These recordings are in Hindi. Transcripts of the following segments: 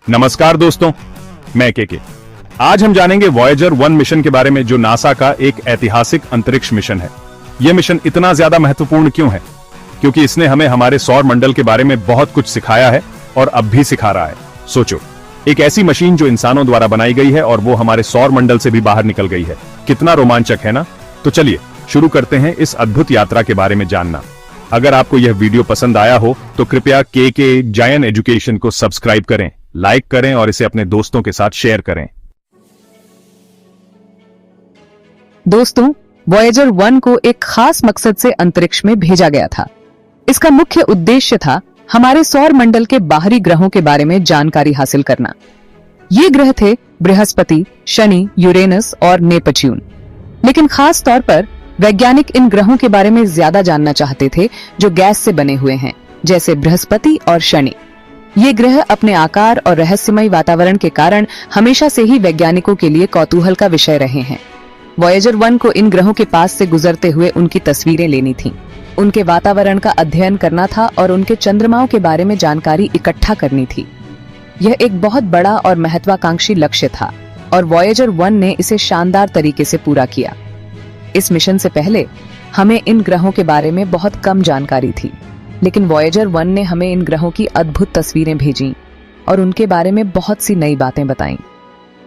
नमस्कार दोस्तों, मैं के। आज हम जानेंगे वॉयेजर 1 मिशन के बारे में, जो नासा का एक ऐतिहासिक अंतरिक्ष मिशन है। यह मिशन इतना ज्यादा महत्वपूर्ण क्यों है? क्योंकि इसने हमें हमारे सौर मंडल के बारे में बहुत कुछ सिखाया है और अब भी सिखा रहा है। सोचो, एक ऐसी मशीन जो इंसानों द्वारा बनाई गई है और वो हमारे सौर मंडल से भी बाहर निकल गई है। कितना रोमांचक है ना? तो चलिए शुरू करते हैं इस अद्भुत यात्रा के बारे में जानना। अगर आपको यह वीडियो पसंद आया हो तो कृपया के जायंट एजुकेशन को सब्सक्राइब करें, लाइक करें और इसे अपने दोस्तों के साथ शेयर करें। दोस्तों, वॉयेजर 1 को एक खास मकसद से अंतरिक्ष में भेजा गया था। इसका मुख्य उद्देश्य था हमारे सौर मंडल के बाहरी ग्रहों के बारे में जानकारी हासिल करना। ये ग्रह थे बृहस्पति, शनि, यूरेनस और नेपच्यून। लेकिन खास तौर पर वैज्ञानिक इन ग्रहों के बारे में ज्यादा जानना चाहते थे जो गैस से बने हुए हैं, जैसे बृहस्पति और शनि। ये ग्रह अपने आकार और रहस्यमय वातावरण के कारण हमेशा से ही वैज्ञानिकों के लिए कौतूहल का विषय रहे हैं। वॉयेजर 1 को इन ग्रहों के पास से गुजरते हुए उनकी तस्वीरें लेनी थीं, उनके वातावरण का अध्ययन करना था और उनके चंद्रमाओं के बारे में जानकारी इकट्ठा करनी थी। यह एक बहुत बड़ा और महत्वाकांक्षी लक्ष्य था और वॉयेजर 1 ने इसे शानदार तरीके से पूरा किया। इस मिशन से पहले हमें इन ग्रहों के बारे में बहुत कम जानकारी थी, लेकिन वॉयेजर 1 ने हमें इन ग्रहों की अद्भुत तस्वीरें भेजीं और उनके बारे में बहुत सी नई बातें बताईं।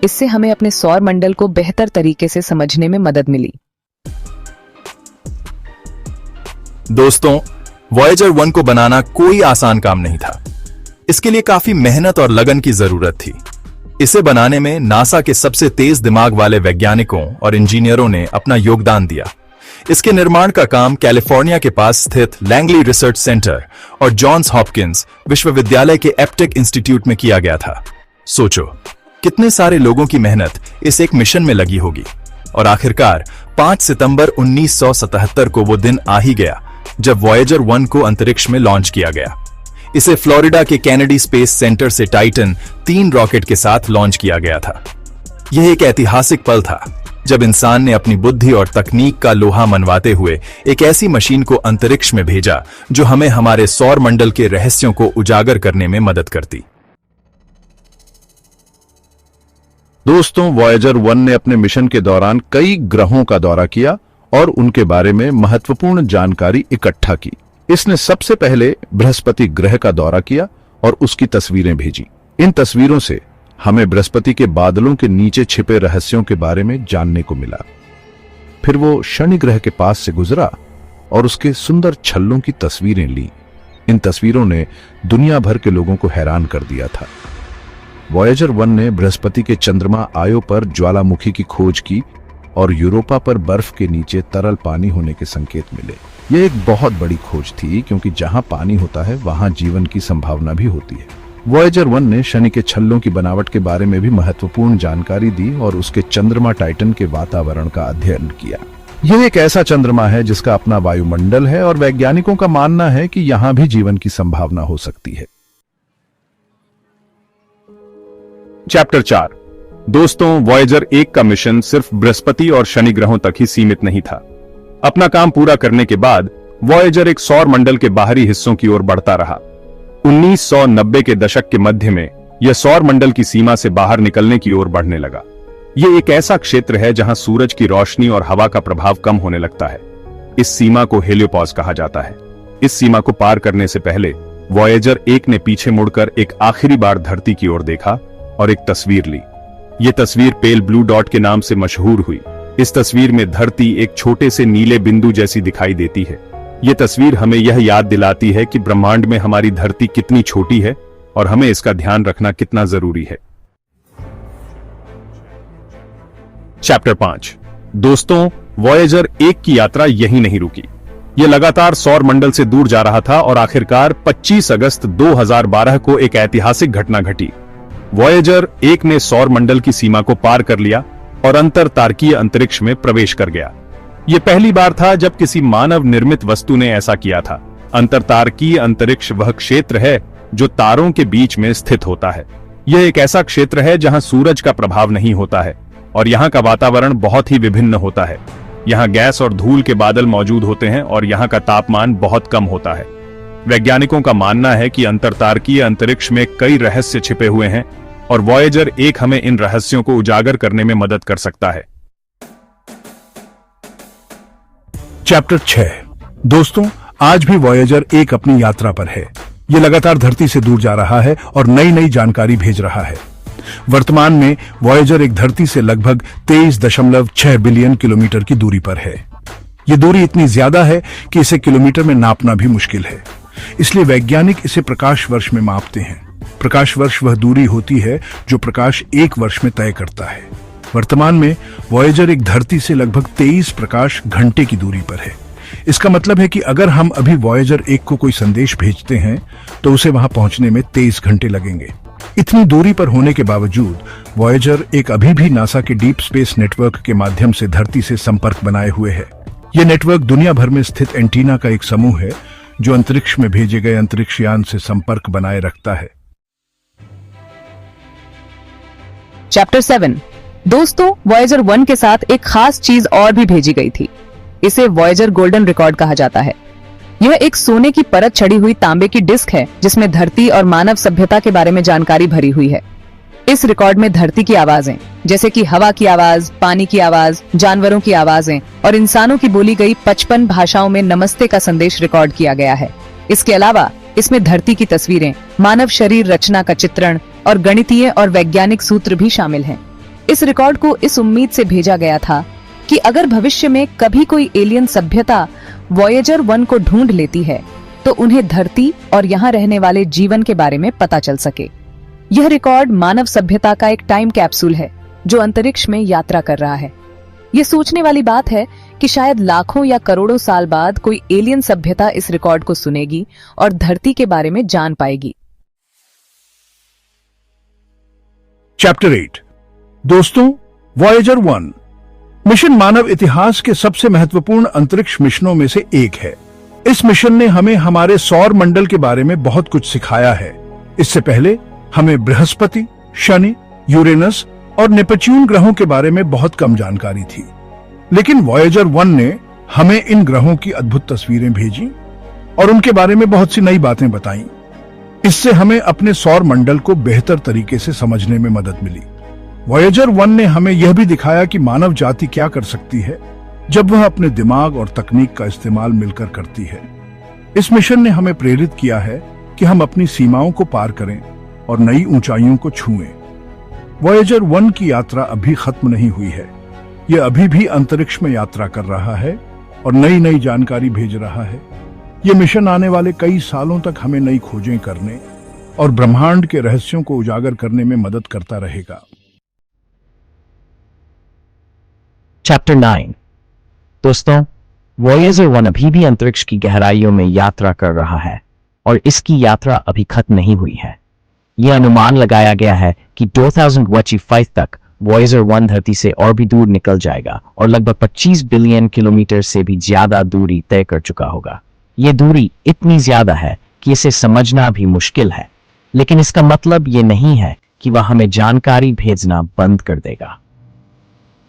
इससे हमें अपने सौर मंडल को बेहतर तरीके से समझने में मदद मिली। दोस्तों, वॉयेजर 1 को बनाना कोई आसान काम नहीं था। इसके लिए काफी मेहनत और लगन की जरूरत थी। इसे बनाने में नासा के सबसे तेज दिमाग वाले वैज्ञानिकों और इंजीनियरों ने अपना योगदान दिया। इसके निर्माण का काम कैलिफोर्निया के पास स्थित लैंगली रिसर्च सेंटर और जॉन्स हॉपकिंस विश्वविद्यालय के एप्टेक इंस्टीट्यूट में किया गया था। सोचो, कितने सारे लोगों की मेहनत इस एक मिशन में लगी होगी। और आखिरकार 5 सितंबर 1977 को वो दिन आ ही गया जब वॉयेजर 1 को अंतरिक्ष में लॉन्च किया गया। इसे फ्लोरिडा के कैनेडी स्पेस सेंटर से टाइटन 3 रॉकेट के साथ लॉन्च किया गया था। यह एक ऐतिहासिक पल था जब इंसान ने अपनी बुद्धि और तकनीक का लोहा मनवाते हुए एक ऐसी मशीन को अंतरिक्ष में भेजा जो हमें हमारे सौर मंडल के रहस्यों को उजागर करने में मदद करती। दोस्तों, वॉयेजर 1 ने अपने मिशन के दौरान कई ग्रहों का दौरा किया और उनके बारे में महत्वपूर्ण जानकारी इकट्ठा की। इसने सबसे पहले बृहस्पति ग्रह का दौरा किया और उसकी तस्वीरें भेजी। इन तस्वीरों से हमें बृहस्पति के बादलों के नीचे छिपे रहस्यों के बारे में जानने को मिला। फिर वो शनि ग्रह के पास से गुजरा और उसके सुंदर छल्लों की तस्वीरें ली। इन तस्वीरों ने दुनिया भर के लोगों को हैरान कर दिया था। वॉयेजर 1 ने बृहस्पति के चंद्रमा आयो पर ज्वालामुखी की खोज की और यूरोपा पर बर्फ के नीचे तरल पानी होने के संकेत मिले। यह एक बहुत बड़ी खोज थी, क्योंकि जहां पानी होता है वहां जीवन की संभावना भी होती है। वॉयेजर 1 ने शनि के छल्लों की बनावट के बारे में भी महत्वपूर्ण जानकारी दी और उसके चंद्रमा टाइटन के वातावरण का अध्ययन किया। यह एक ऐसा चंद्रमा है जिसका अपना वायुमंडल है और वैज्ञानिकों का मानना है कि यहां भी जीवन की संभावना हो सकती है। चैप्टर 4। दोस्तों, वॉयेजर 1 का मिशन सिर्फ बृहस्पति और शनि ग्रहों तक ही सीमित नहीं था। अपना काम पूरा करने के बाद वॉयेजर एक सौर मंडल के बाहरी हिस्सों की ओर बढ़ता रहा। 1990 के दशक के मध्य में यह सौर मंडल की सीमा से बाहर निकलने की ओर बढ़ने लगा। यह एक ऐसा क्षेत्र है जहां सूरज की रोशनी और हवा का प्रभाव कम होने लगता है। इस सीमा को हेलियोपॉज कहा जाता है। इस सीमा को पार करने से पहले वॉयेजर 1 ने पीछे मुड़कर एक आखिरी बार धरती की ओर देखा और एक तस्वीर ली। यह तस्वीर पेल ब्लू डॉट के नाम से मशहूर हुई। इस तस्वीर में धरती एक छोटे से नीले बिंदु जैसी दिखाई देती है। यह तस्वीर हमें यह याद दिलाती है कि ब्रह्मांड में हमारी धरती कितनी छोटी है और हमें इसका ध्यान रखना कितना जरूरी है। चैप्टर 5। दोस्तों, वॉयेजर 1 की यात्रा यहीं नहीं रुकी। यह लगातार सौर मंडल से दूर जा रहा था और आखिरकार 25 अगस्त 2012 को एक ऐतिहासिक घटना घटी। वॉयेजर 1 ने सौर मंडल की सीमा को पार कर लिया और अंतर तारकीय अंतरिक्ष में प्रवेश कर गया। यह पहली बार था जब किसी मानव निर्मित वस्तु ने ऐसा किया था। अंतर तारकीय अंतरिक्ष वह क्षेत्र है जो तारों के बीच में स्थित होता है। यह एक ऐसा क्षेत्र है जहां सूरज का प्रभाव नहीं होता है और यहां का वातावरण बहुत ही विभिन्न होता है। यहां गैस और धूल के बादल मौजूद होते हैं और यहां का तापमान बहुत कम होता है। वैज्ञानिकों का मानना है कि अंतरतारकीय अंतरिक्ष में कई रहस्य छिपे हुए हैं और वॉयेजर 1 हमें इन रहस्यों को उजागर करने में मदद कर सकता है। चैप्टर 6। दोस्तों, आज भी वॉयेजर 1 अपनी यात्रा पर है। ये लगातार धरती से दूर जा रहा है और नई नई जानकारी भेज रहा है। वर्तमान में वॉयेजर 1 धरती से लगभग 23.6 बिलियन किलोमीटर की दूरी पर है। ये दूरी इतनी ज्यादा है कि इसे किलोमीटर में नापना भी मुश्किल है, इसलिए वैज्ञानिक इसे प्रकाश वर्ष में मापते हैं। प्रकाश वर्ष वह दूरी होती है जो प्रकाश 1 वर्ष में तय करता है। वर्तमान में वॉयेजर 1 धरती से लगभग 23 प्रकाश घंटे की दूरी पर है। इसका मतलब है कि अगर हम अभी वॉयेजर 1 को कोई संदेश भेजते हैं तो उसे वहां पहुंचने में 23 घंटे लगेंगे। इतनी दूरी पर होने के बावजूद वॉयेजर 1 अभी भी नासा के डीप स्पेस नेटवर्क के माध्यम से धरती से संपर्क बनाए हुए है। यह नेटवर्क दुनिया भर में स्थित एंटीना का एक समूह है जो अंतरिक्ष में भेजे गए अंतरिक्ष यान से संपर्क बनाए रखता है। चैप्टर 7। दोस्तों, वॉयेजर 1 के साथ एक खास चीज और भी भेजी गई थी। इसे वॉयेजर गोल्डन रिकॉर्ड कहा जाता है। यह एक सोने की परत चढ़ी हुई तांबे की डिस्क है जिसमें धरती और मानव सभ्यता के बारे में जानकारी भरी हुई है। इस रिकॉर्ड में धरती की आवाजें जैसे कि हवा की आवाज, पानी की आवाज, जानवरों की आवाजें और इंसानों की बोली गई 55 भाषाओं में नमस्ते का संदेश रिकॉर्ड किया गया है। इसके अलावा इसमें धरती की तस्वीरें, मानव शरीर रचना का चित्रण और गणितीय और वैज्ञानिक सूत्र भी शामिल हैं। इस रिकॉर्ड को इस उम्मीद से भेजा गया था कि अगर भविष्य में कभी कोई एलियन सभ्यता वॉयेजर 1 को ढूंढ लेती है तो उन्हें धरती और यहाँ रहने वाले जीवन के बारे में पता चल सके। यह रिकॉर्ड मानव सभ्यता का एक टाइम कैप्सूल है जो अंतरिक्ष में यात्रा कर रहा है। ये सोचने वाली बात है कि शायद लाखों या करोड़ों साल बाद कोई एलियन सभ्यता इस रिकॉर्ड को सुनेगी और धरती के बारे में जान पाएगी। चैप्टर 8। दोस्तों, वॉयेजर 1 मिशन मानव इतिहास के सबसे महत्वपूर्ण अंतरिक्ष मिशनों में से एक है। इस मिशन ने हमें हमारे सौर मंडल के बारे में बहुत कुछ सिखाया है। इससे पहले हमें बृहस्पति, शनि, यूरेनस और नेपच्यून ग्रहों के बारे में बहुत कम जानकारी थी, लेकिन वॉयेजर 1 ने हमें इन ग्रहों की अद्भुत तस्वीरें भेजी और उनके बारे में बहुत सी नई बातें बताईं। इससे हमें अपने सौर मंडल को बेहतर तरीके से समझने में मदद मिली। वॉयेजर 1 ने हमें यह भी दिखाया कि मानव जाति क्या कर सकती है जब वह अपने दिमाग और तकनीक का इस्तेमाल मिलकर करती है। इस मिशन ने हमें प्रेरित किया है कि हम अपनी सीमाओं को पार करें और नई ऊंचाइयों को छुएं। वॉयेजर 1 की यात्रा अभी खत्म नहीं हुई है। यह अभी भी अंतरिक्ष में यात्रा कर रहा है और नई नई जानकारी भेज रहा है। यह मिशन आने वाले कई सालों तक हमें नई खोजें करने और ब्रह्मांड के रहस्यों को उजागर करने में मदद करता रहेगा। चैप्टर 9। दोस्तों, वॉयेजर 1 अभी भी अंतरिक्ष की गहराइयों में यात्रा कर रहा है और इसकी यात्रा अभी खत्म नहीं हुई है। यह अनुमान लगाया गया है कि 2025 तक वॉयेजर 1 धरती से और भी दूर निकल जाएगा और लगभग 25 बिलियन किलोमीटर से भी ज्यादा दूरी तय कर चुका होगा। यह दूरी इतनी ज्यादा है कि इसे समझना भी मुश्किल है, लेकिन इसका मतलब ये नहीं है कि वह हमें जानकारी भेजना बंद कर देगा।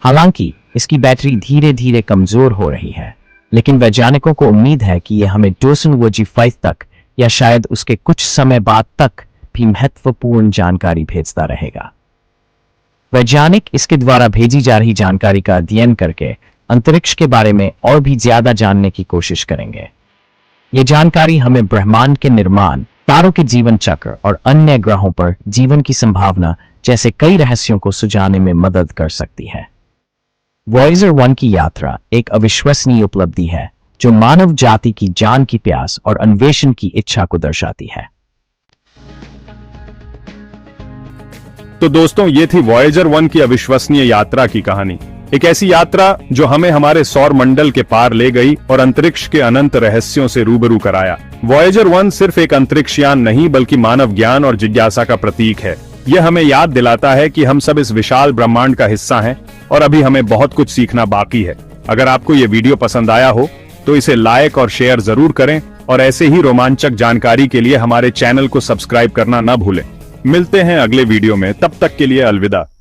हालांकि इसकी बैटरी धीरे धीरे कमजोर हो रही है, लेकिन वैज्ञानिकों को उम्मीद है कि यह हमें 2025 तक या शायद उसके कुछ समय बाद तक भी महत्वपूर्ण जानकारी भेजता रहेगा। वैज्ञानिक इसके द्वारा भेजी जा रही जानकारी का अध्ययन करके अंतरिक्ष के बारे में और भी ज्यादा जानने की कोशिश करेंगे। ये जानकारी हमें ब्रह्मांड के निर्माण, तारों के जीवन चक्र और अन्य ग्रहों पर जीवन की संभावना जैसे कई रहस्यों को सुझाने में मदद कर सकती है। वॉयेजर 1 की यात्रा एक अविश्वसनीय उपलब्धि है जो मानव जाति की जान की प्यास और अन्वेषण की इच्छा को दर्शाती है। तो दोस्तों, ये थी वॉयेजर 1 की अविश्वसनीय यात्रा की कहानी। एक ऐसी यात्रा जो हमें हमारे सौर मंडल के पार ले गई और अंतरिक्ष के अनंत रहस्यों से रूबरू कराया। वॉयेजर 1 सिर्फ एक अंतरिक्ष यान नहीं बल्कि मानव ज्ञान और जिज्ञासा का प्रतीक है। यह हमें याद दिलाता है कि हम सब इस विशाल ब्रह्मांड का हिस्सा हैं और अभी हमें बहुत कुछ सीखना बाकी है। अगर आपको ये वीडियो पसंद आया हो तो इसे लाइक और शेयर जरूर करें और ऐसे ही रोमांचक जानकारी के लिए हमारे चैनल को सब्सक्राइब करना न भूलें। मिलते हैं अगले वीडियो में, तब तक के लिए अलविदा।